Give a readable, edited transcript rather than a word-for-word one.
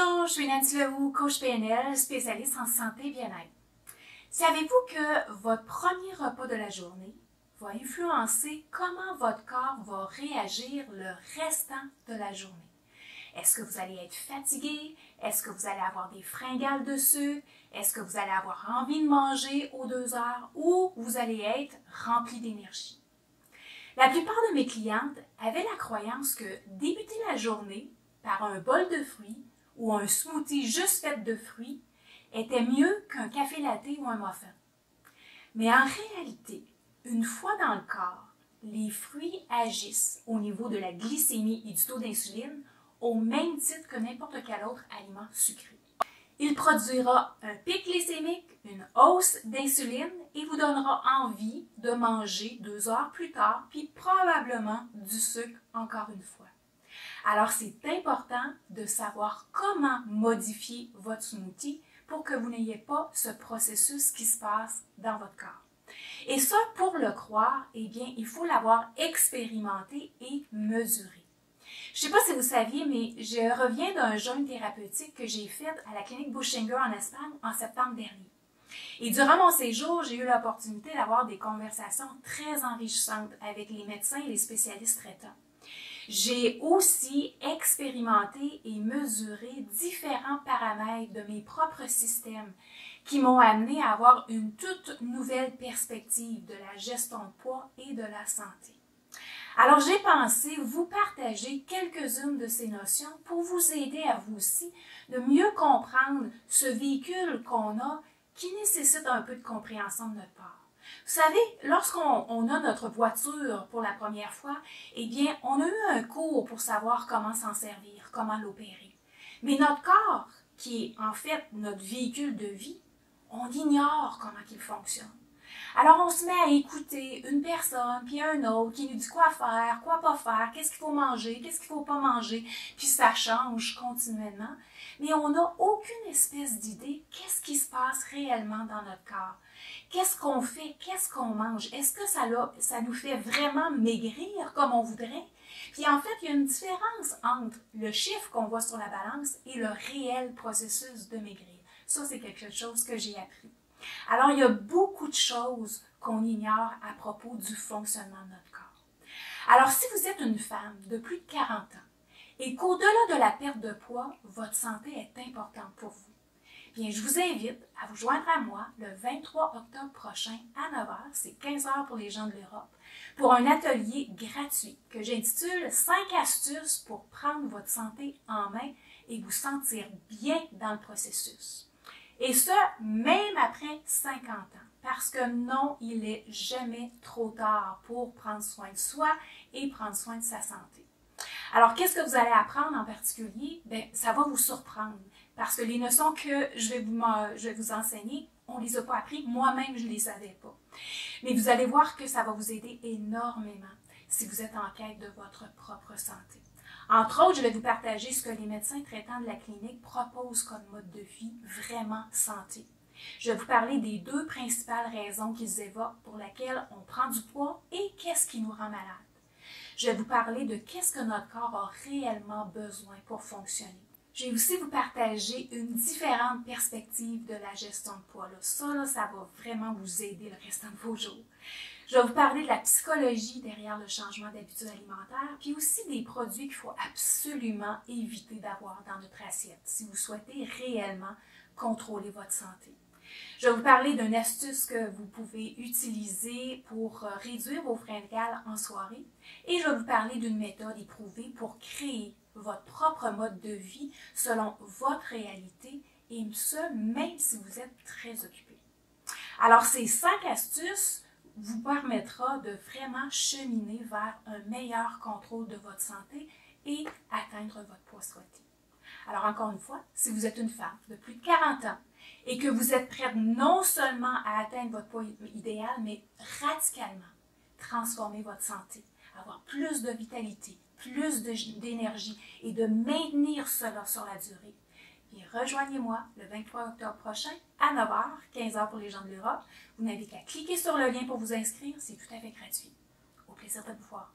Bonjour, je suis Nancy Lehoux, coach PNL, spécialiste en santé et bien-être. Savez-vous que votre premier repas de la journée va influencer comment votre corps va réagir le restant de la journée? Est-ce que vous allez être fatigué? Est-ce que vous allez avoir des fringales de sucre? Est-ce que vous allez avoir envie de manger aux 2 heures? Ou vous allez être rempli d'énergie? La plupart de mes clientes avaient la croyance que débuter la journée par un bol de fruits ou un smoothie juste fait de fruits était mieux qu'un café latte ou un muffin. Mais en réalité, une fois dans le corps, les fruits agissent au niveau de la glycémie et du taux d'insuline au même titre que n'importe quel autre aliment sucré. Il produira un pic glycémique, une hausse d'insuline et vous donnera envie de manger 2 heures plus tard, puis probablement du sucre encore une fois. Alors, c'est important de savoir comment modifier votre smoothie pour que vous n'ayez pas ce processus qui se passe dans votre corps. Et ça, pour le croire, eh bien, il faut l'avoir expérimenté et mesuré. Je ne sais pas si vous saviez, mais je reviens d'un jeûne thérapeutique que j'ai fait à la clinique Buschinger en Espagne en septembre dernier. Et durant mon séjour, j'ai eu l'opportunité d'avoir des conversations très enrichissantes avec les médecins et les spécialistes traitants. J'ai aussi expérimenté et mesuré différents paramètres de mes propres systèmes qui m'ont amené à avoir une toute nouvelle perspective de la gestion de poids et de la santé. Alors j'ai pensé vous partager quelques-unes de ces notions pour vous aider à vous aussi de mieux comprendre ce véhicule qu'on a qui nécessite un peu de compréhension de notre part. Vous savez, lorsqu'on a notre voiture pour la première fois, eh bien, on a eu un cours pour savoir comment s'en servir, comment l'opérer. Mais notre corps, qui est en fait notre véhicule de vie, on ignore comment il fonctionne. Alors, on se met à écouter une personne, puis un autre, qui nous dit quoi faire, quoi pas faire, qu'est-ce qu'il faut manger, qu'est-ce qu'il faut pas manger, puis ça change continuellement. Mais on n'a aucune espèce d'idée qu'est-ce qui se passe réellement dans notre corps. Qu'est-ce qu'on fait, qu'est-ce qu'on mange, est-ce que ça nous fait vraiment maigrir comme on voudrait? Puis en fait, il y a une différence entre le chiffre qu'on voit sur la balance et le réel processus de maigrir. Ça, c'est quelque chose que j'ai appris. Alors, il y a beaucoup de choses qu'on ignore à propos du fonctionnement de notre corps. Alors, si vous êtes une femme de plus de 40 ans et qu'au-delà de la perte de poids, votre santé est importante pour vous, bien, je vous invite à vous joindre à moi le 23 octobre prochain à 9 h, c'est 15 h pour les gens de l'Europe, pour un atelier gratuit que j'intitule 5 astuces pour prendre votre santé en main et vous sentir bien dans le processus. Et ce, même après 50 ans. Parce que non, il n'est jamais trop tard pour prendre soin de soi et prendre soin de sa santé. Alors, qu'est-ce que vous allez apprendre en particulier? Bien, ça va vous surprendre. Parce que les notions que je vais vous enseigner, on ne les a pas appris. Moi-même, je ne les savais pas. Mais vous allez voir que ça va vous aider énormément si vous êtes en quête de votre propre santé. Entre autres, je vais vous partager ce que les médecins traitants de la clinique proposent comme mode de vie vraiment santé. Je vais vous parler des 2 principales raisons qu'ils évoquent pour lesquelles on prend du poids et qu'est-ce qui nous rend malade. Je vais vous parler de qu'est-ce que notre corps a réellement besoin pour fonctionner. Je vais aussi vous partager une différente perspective de la gestion de poids. Ça va vraiment vous aider le restant de vos jours. Je vais vous parler de la psychologie derrière le changement d'habitude alimentaire, puis aussi des produits qu'il faut absolument éviter d'avoir dans notre assiette si vous souhaitez réellement contrôler votre santé. Je vais vous parler d'une astuce que vous pouvez utiliser pour réduire vos fringales en soirée et je vais vous parler d'une méthode éprouvée pour créer votre propre mode de vie selon votre réalité et ce, même si vous êtes très occupé. Alors, ces 5 astuces vous permettra de vraiment cheminer vers un meilleur contrôle de votre santé et atteindre votre poids souhaité. Alors encore une fois, si vous êtes une femme de plus de 40 ans et que vous êtes prête non seulement à atteindre votre poids idéal, mais radicalement transformer votre santé, avoir plus de vitalité, plus d'énergie et de maintenir cela sur la durée, bien, rejoignez-moi le 23 octobre prochain à 9 h, 15 h pour les gens de l'Europe. Vous n'avez qu'à cliquer sur le lien pour vous inscrire, c'est tout à fait gratuit. Au plaisir de vous voir.